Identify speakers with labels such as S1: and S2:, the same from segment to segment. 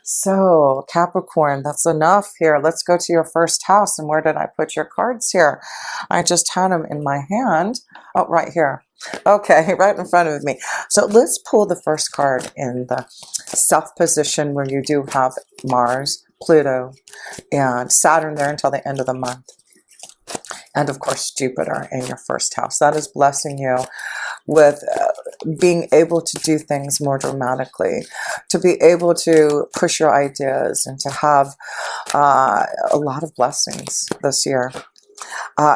S1: So, Capricorn, that's enough here. Let's go to your first house. And where did I put your cards here? I just had them in my hand. Oh, right here. Okay, right in front of me. So let's pull the first card in the South position where you do have Mars, Pluto, and Saturn there until the end of the month. And of course, Jupiter in your first house. That is blessing you with being able to do things more dramatically, to be able to push your ideas and to have a lot of blessings this year.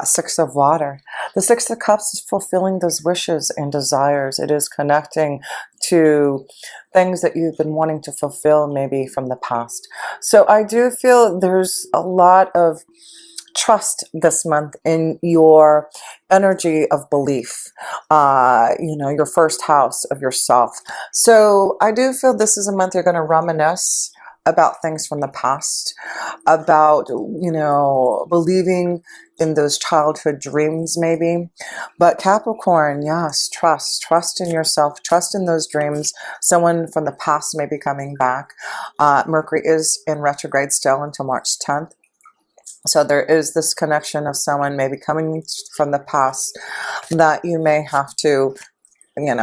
S1: Six of Water. The Six of Cups is fulfilling those wishes and desires. It is connecting to things that you've been wanting to fulfill maybe from the past. So I do feel there's a lot of trust this month in your energy of belief, your first house of yourself. So I do feel this is a month you're going to reminisce about things from the past, about, believing in those childhood dreams maybe. But Capricorn, yes, trust in yourself, trust in those dreams. Someone from the past may be coming back. Mercury is in retrograde still until March 10th. So there is this connection of someone maybe coming from the past that you may have to,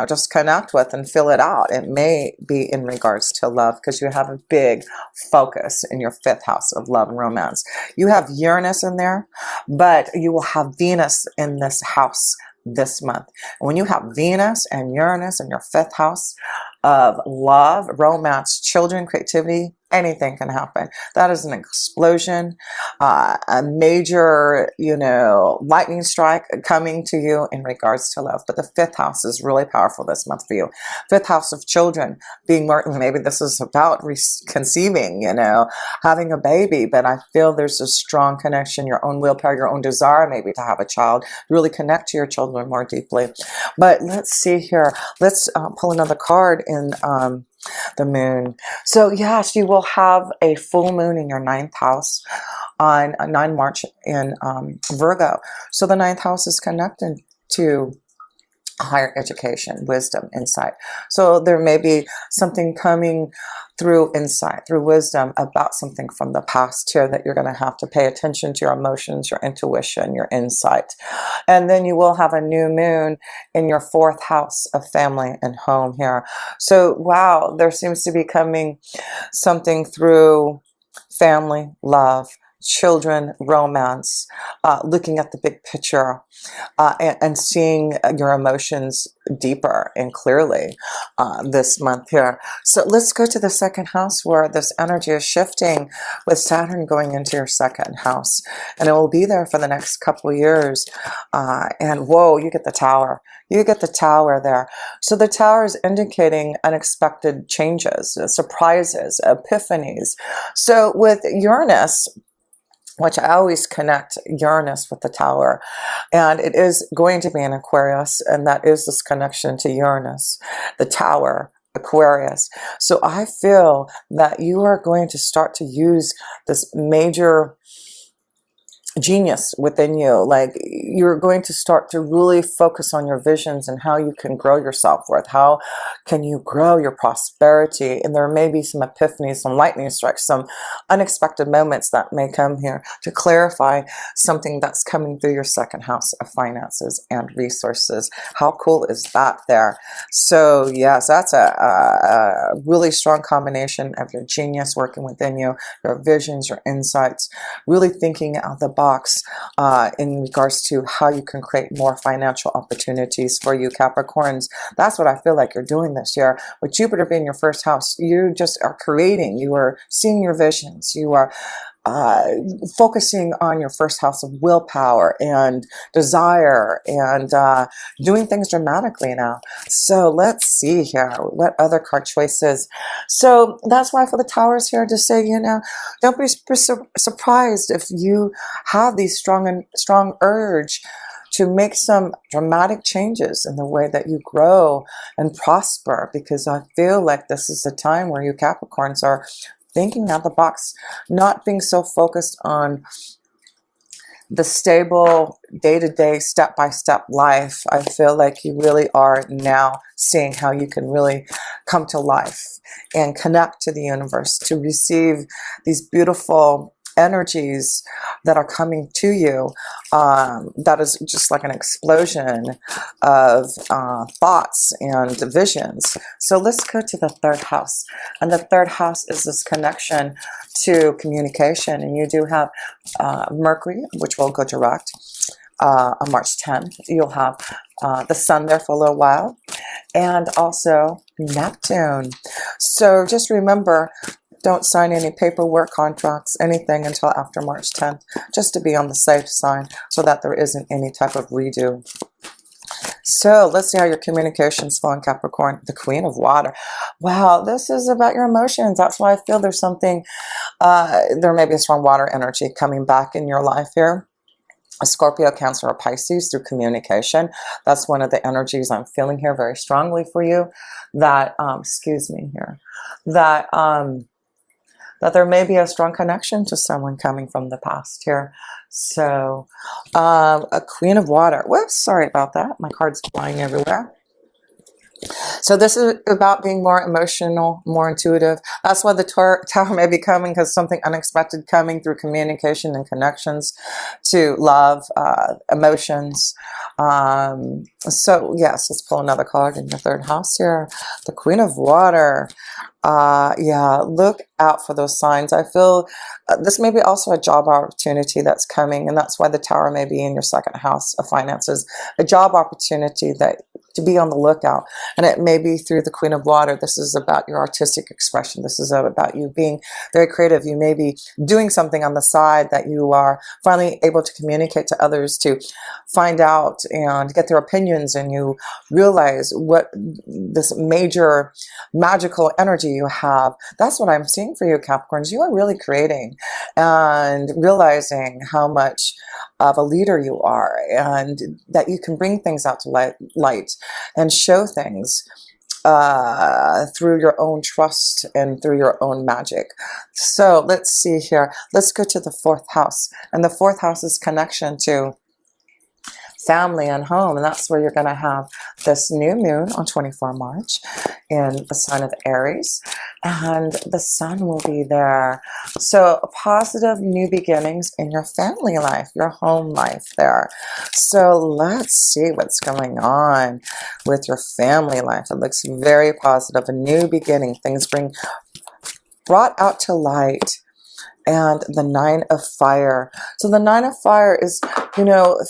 S1: just connect with and fill it out. It may be in regards to love because you have a big focus in your fifth house of love and romance. You have Uranus in there, but you will have Venus in this house this month. And when you have Venus and Uranus in your fifth house of love, romance, children, creativity, anything can happen. That is an explosion, a major, lightning strike coming to you in regards to love. But the fifth house is really powerful this month for you. Fifth house of children, being more, maybe this is about conceiving, having a baby. But I feel there's a strong connection, your own willpower, your own desire maybe to have a child, really connect to your children more deeply. But let's see here. Let's pull another card in the moon. So yes, you will have a full moon in your ninth house on 9 March in Virgo. So the ninth house is connected to higher education, wisdom, insight. So there may be something coming through insight, through wisdom about something from the past here that you're going to have to pay attention to, your emotions, your intuition, your insight. And then you will have a new moon in your fourth house of family and home here. So wow, there seems to be coming something through family, love, children, romance, looking at the big picture, and seeing your emotions deeper and clearly this month here. So let's go to the second house where this energy is shifting with Saturn going into your second house. And it will be there for the next couple of years. And whoa, you get the Tower. You get the Tower there. So the Tower is indicating unexpected changes, surprises, epiphanies. So with Uranus, which I always connect Uranus with the Tower, and it is going to be in Aquarius, and that is this connection to Uranus, the Tower, Aquarius. So I feel that you are going to start to use this major genius within you. Like you're going to start to really focus on your visions and how you can grow your self-worth. How can you grow your prosperity? And there may be some epiphanies, some lightning strikes, some unexpected moments that may come here to clarify something that's coming through your second house of finances and resources. How cool is that there? So yes, that's a really strong combination of your genius working within you, your visions, your insights, really thinking out the box in regards to how you can create more financial opportunities for you Capricorns. That's what I feel like you're doing this year. With Jupiter being your first house, you just are creating, you are seeing your visions, you are focusing on your first house of willpower and desire and doing things dramatically now. So let's see here. What other card choices? So that's why for the Towers here to say, don't be surprised if you have these strong urge to make some dramatic changes in the way that you grow and prosper, because I feel like this is a time where you Capricorns are thinking out the box, not being so focused on the stable day-to-day, step-by-step life. I feel like you really are now seeing how you can really come to life and connect to the universe to receive these beautiful energies that are coming to you. That is just like an explosion of thoughts and visions. So let's go to the third house. And the third house is this connection to communication. And you do have Mercury, which will go direct on March 10th. You'll have the sun there for a little while, and also Neptune. So just remember, don't sign any paperwork, contracts, anything until after March 10th, just to be on the safe side so that there isn't any type of redo. So let's see how your communication's flowing, Capricorn. The Queen of Water. Wow, this is about your emotions. That's why I feel there's something, there may be a strong water energy coming back in your life here. A Scorpio, Cancer, or Pisces through communication. That's one of the energies I'm feeling here very strongly for you. That, excuse me here, that there may be a strong connection to someone coming from the past here. So, a Queen of Water. Whoops, sorry about that. My card's flying everywhere. So this is about being more emotional, more intuitive. That's why the Tower may be coming, because something unexpected coming through communication and connections to love, emotions. So yes, let's pull another card in your third house here. The Queen of Water. Yeah, look out for those signs. I feel this may be also a job opportunity that's coming, and that's why the Tower may be in your second house of finances. A job opportunity that to be on the lookout, and it may be through the Queen of Water. This is about your artistic expression. This is about you being very creative. You may be doing something on the side that you are finally able to communicate to others, to find out and get their opinions, and you realize what this major magical energy you have. That's what I'm seeing for you, Capricorns. You are really creating and realizing how much of a leader you are, and that you can bring things out to light and show things through your own trust and through your own magic. So let's see here. Let's go to the fourth house. And the fourth house is connection to family and home, and that's where you're going to have this new moon on 24 March in the sign of Aries, and the sun will be there. So positive new beginnings in your family life, your home life there. So let's see what's going on with your family life. It looks very positive, a new beginning, things brought out to light. And the Nine of Fire. So the Nine of Fire is, you know,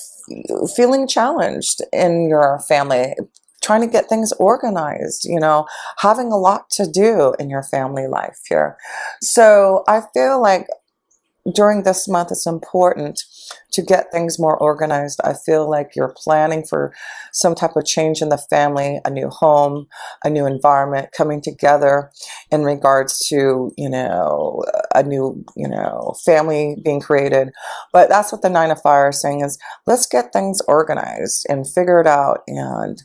S1: feeling challenged in your family, trying to get things organized, you know, having a lot to do in your family life here. So I feel like during this month, it's important to get things more organized. I feel like you're planning for some type of change in the family, a new home, a new environment coming together in regards to, you know, a new, you know, family being created. But that's what the Nine of Fire is saying, is let's get things organized and figure it out, and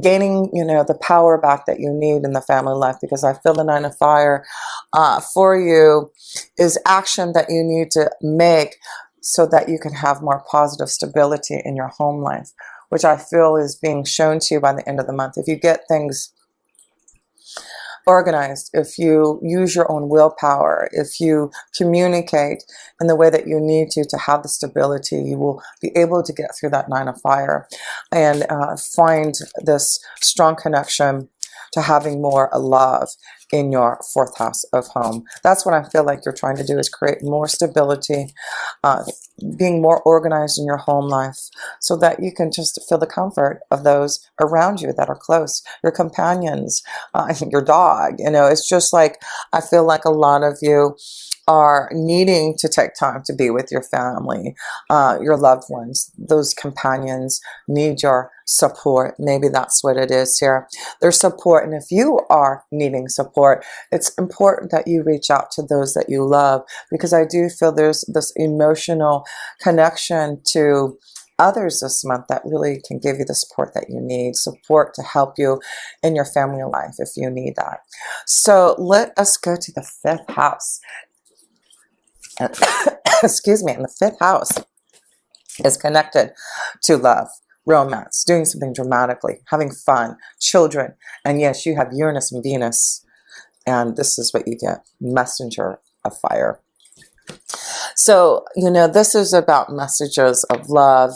S1: gaining, you know, the power back that you need in the family life, because I feel the Nine of Fire for you is action that you need to make so that you can have more positive stability in your home life, which I feel is being shown to you by the end of the month. If you get things organized, if you use your own willpower, if you communicate in the way that you need to have the stability, you will be able to get through that Nine of Fire and find this strong connection to having more love in your fourth house of home. That's what I feel like you're trying to do, is create more stability, being more organized in your home life, so that you can just feel the comfort of those around you that are close, your companions, your dog. You know, it's just like, I feel like a lot of you are needing to take time to be with your family, your loved ones. Those companions need your support. Maybe that's what it is here. There's support, and if you are needing support, it's important that you reach out to those that you love, because I do feel there's this emotional connection to others this month that really can give you the support that you need, support to help you in your family life if you need that. So let us go to the fifth house. Excuse me, in the fifth house, is connected to love, romance, doing something dramatically, having fun, children. And yes, you have Uranus and Venus. And this is what you get, messenger of fire. So, this is about messages of love,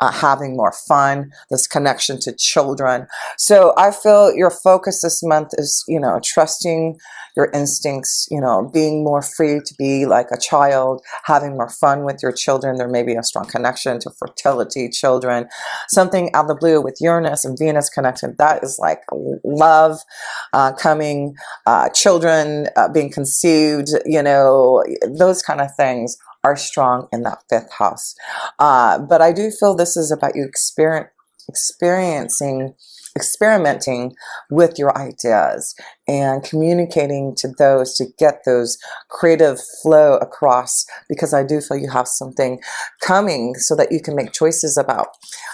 S1: having more fun, this connection to children. So I feel your focus this month is, trusting your instincts, being more free to be like a child, having more fun with your children. There may be a strong connection to fertility, children, something out of the blue with Uranus and Venus connected. That is like love coming, children being conceived, those kind of things are strong in that 5th house. But I do feel this is about you experimenting with your ideas and communicating to those to get those creative flow across, because I do feel you have something coming so that you can make choices about.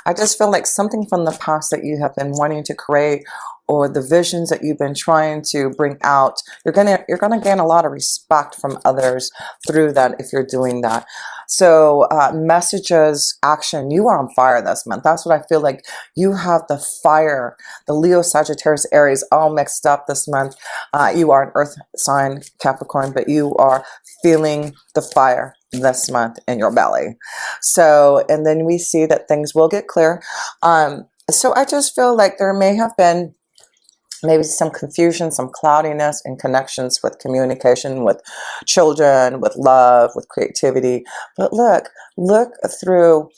S1: I just feel like something from the past that you have been wanting to create, or the visions that you've been trying to bring out, you're gonna gain a lot of respect from others through that if you're doing that. So messages, action, you are on fire this month. That's what I feel like. You have the fire, the Leo, Sagittarius, Aries all mixed up this month. You are an earth sign, Capricorn, but you are feeling the fire this month in your belly. So, and then we see that things will get clear. So I just feel like there may have been maybe some confusion, some cloudiness in connections with communication, with children, with love, with creativity. But look through,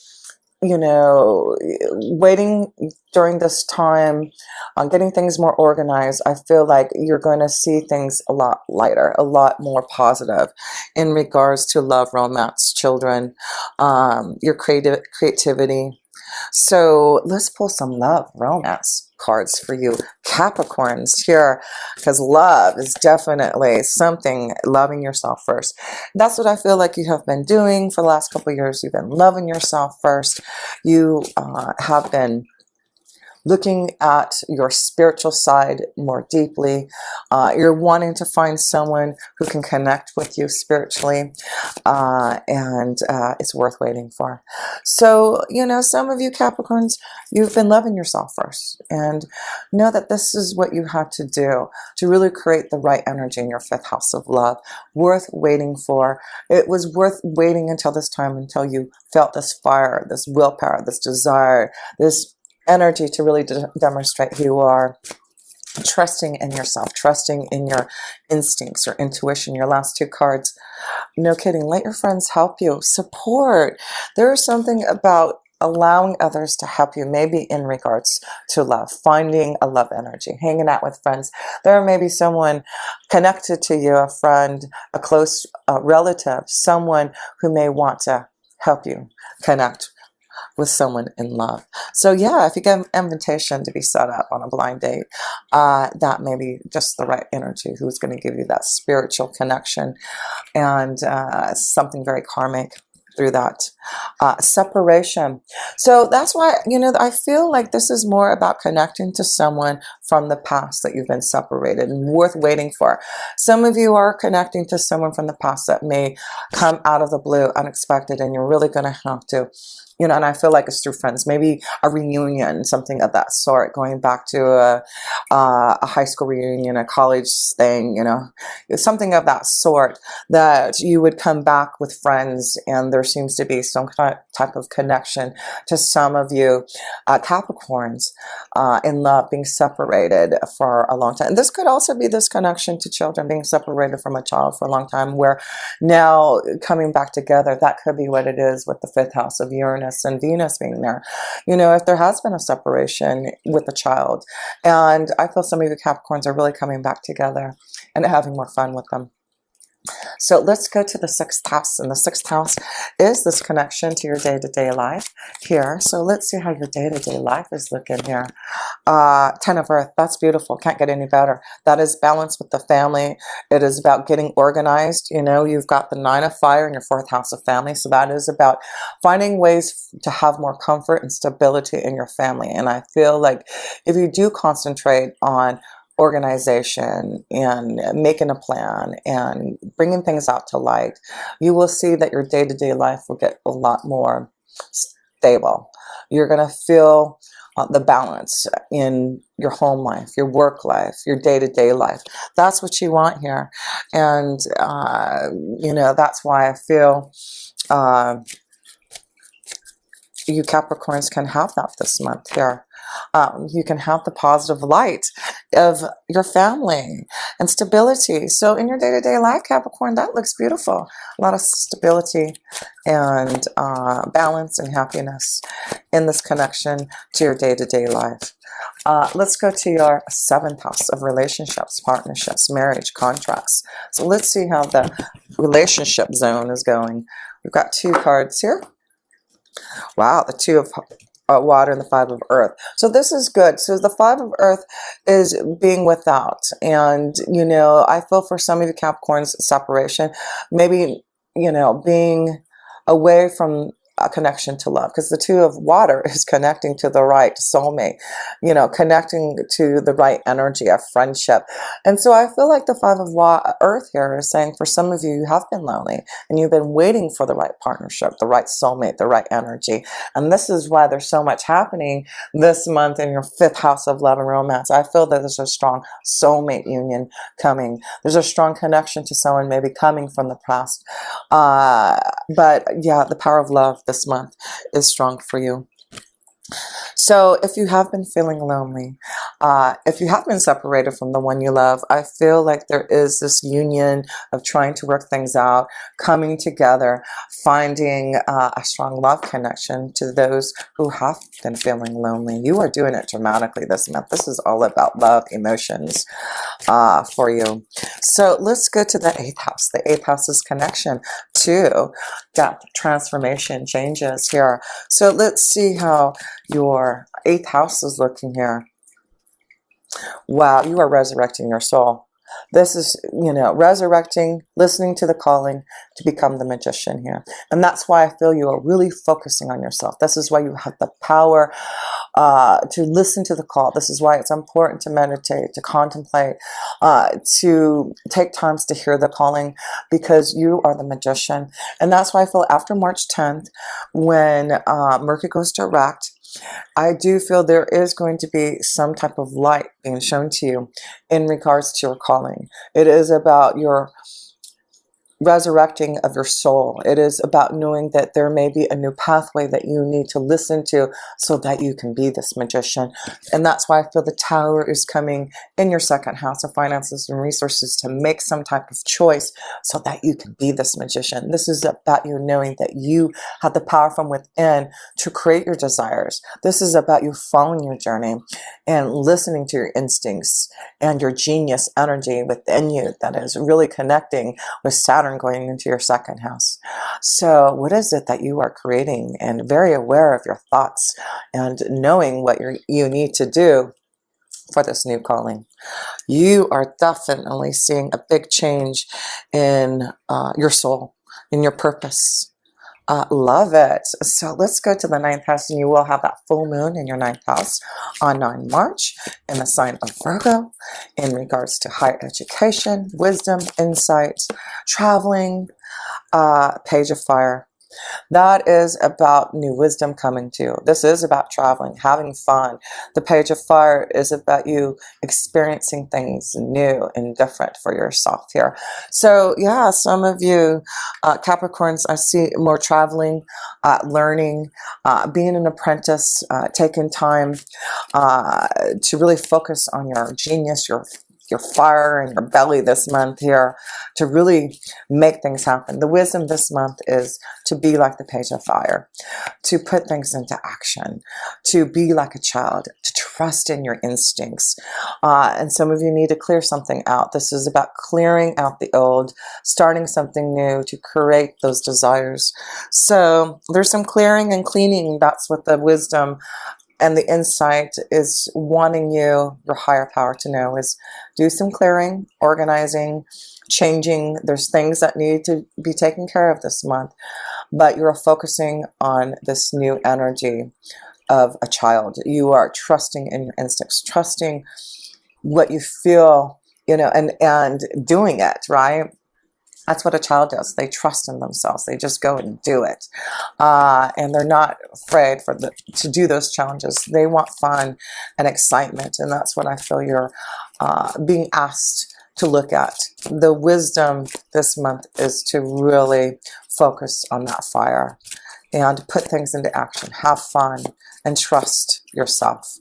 S1: waiting during this time on getting things more organized. I feel like you're going to see things a lot lighter, a lot more positive in regards to love, romance, children, your creativity. So let's pull some love, romance cards for you Capricorns here, because love is definitely something, loving yourself first. That's what I feel like you have been doing for the last couple of years. You've been loving yourself first. You have been looking at your spiritual side more deeply. You're wanting to find someone who can connect with you spiritually, and it's worth waiting for. So, some of you Capricorns, you've been loving yourself first, and know that this is what you have to do to really create the right energy in your 5th house of love. Worth waiting for. It was worth waiting until this time, until you felt this fire, this willpower, this desire, this energy to really demonstrate who you are, trusting in yourself, trusting in your instincts or intuition. Your last 2 cards, no kidding, let your friends help you, support. There is something about allowing others to help you, maybe in regards to love, finding a love energy, hanging out with friends. There may be someone connected to you, a friend, a close relative, someone who may want to help you connect with someone in love. So yeah, if you get an invitation to be set up on a blind date, that may be just the right energy, who's going to give you that spiritual connection, and something very karmic through that. Separation. So that's why, I feel like this is more about connecting to someone from the past that you've been separated, and worth waiting for. Some of you are connecting to someone from the past that may come out of the blue, unexpected, and you're really going to have to, and I feel like it's through friends, maybe a reunion, something of that sort, going back to a high school reunion, a college thing, something of that sort, that you would come back with friends, and there seems to be some type of connection to some of you Capricorns in love, being separated for a long time. And this could also be this connection to children, being separated from a child for a long time, where now coming back together. That could be what it is with the 5th house of Uranus and Venus being there. If there has been a separation with a child, and I feel some of you Capricorns are really coming back together and having more fun with them. So let's go to the 6th house, and the 6th house is this connection to your day-to-day life here. So let's see how your day-to-day life is looking here. 10 of Earth, that's beautiful. Can't get any better. That is balance with the family. It is about getting organized. You've got the 9 of Fire in your 4th house of family. So that is about finding ways to have more comfort and stability in your family. And I feel like if you do concentrate on organization and making a plan and bringing things out to light, you will see that your day-to-day life will get a lot more stable. You're going to feel the balance in your home life, your work life, your day-to-day life. That's what you want here. And, you know, that's why I feel you Capricorns can have that this month here. You can have the positive light of your family and stability. So in your day-to-day life, Capricorn, that looks beautiful. A lot of stability and balance and happiness in this connection to your day-to-day life. Let's go to your 7th house of relationships, partnerships, marriage, contracts. So let's see how the relationship zone is going. We've got 2 cards here. Wow, the 2 of water and the 5 of earth. So this is good. So the 5 of earth is being without. And, you know, I feel for some of you Capricorns, separation, maybe, you know, being away from a connection to love, because the 2 of water is connecting to the right soulmate, you know, connecting to the right energy of friendship. And so I feel like the 5 of earth here is saying for some of you, you have been lonely and you've been waiting for the right partnership, the right soulmate, the right energy. And this is why there's so much happening this month in your 5th house of love and romance. I feel that there's a strong soulmate union coming. There's a strong connection to someone maybe coming from the past. But yeah, the power of love this month is strong for you. So if you have been feeling lonely, if you have been separated from the one you love, I feel like there is this union of trying to work things out, coming together, finding a strong love connection to those who have been feeling lonely. You are doing it dramatically this month. This is all about love, emotions for you. So let's go to the 8th house. The 8th house is connection to depth, transformation, changes here. So let's see how your 8th house is looking here. Wow, you are resurrecting your soul. This is, you know, resurrecting, listening to the calling to become the magician here. And that's why I feel you are really focusing on yourself. This is why you have the power to listen to the call. This is why it's important to meditate, to contemplate, to take times to hear the calling, because you are the magician. And that's why I feel after March 10th, when Mercury goes direct, I do feel there is going to be some type of light being shown to you in regards to your calling. It is about your resurrecting of your soul. It is about knowing that there may be a new pathway that you need to listen to so that you can be this magician. And that's why I feel the Tower is coming in your 2nd house of finances and resources to make some type of choice so that you can be this magician. This is about you knowing that you have the power from within to create your desires. This is about you following your journey and listening to your instincts and your genius energy within you that is really connecting with Saturn going into your 2nd house. So what is it that you are creating, and very aware of your thoughts and knowing what you need to do for this new calling. You are definitely seeing a big change in your soul, in your purpose. Love it. So let's go to the 9th house, and you will have that full moon in your 9th house on 9 March in the sign of Virgo in regards to higher education, wisdom, insight, traveling, Page of Fire. That is about new wisdom coming to you. This is about traveling, having fun. The Page of Fire is about you experiencing things new and different for yourself here. So yeah, some of you Capricorns, I see more traveling, learning, being an apprentice, taking time to really focus on your genius, your fire and your belly this month here to really make things happen. The wisdom this month is to be like the Page of Fire, to put things into action, to be like a child, to trust in your instincts. And some of you need to clear something out. This is about clearing out the old, starting something new to create those desires. So there's some clearing and cleaning. That's what the wisdom and the insight is wanting you, your higher power, to know is do some clearing, organizing, changing. There's things that need to be taken care of this month, but you're focusing on this new energy of a child. You are trusting in your instincts, trusting what you feel, you know, and doing it, right? That's what a child does. They trust in themselves. They just go and do it. And they're not afraid to do those challenges. They want fun and excitement. And that's what I feel you're being asked to look at. The wisdom this month is to really focus on that fire and put things into action. Have fun and trust yourself.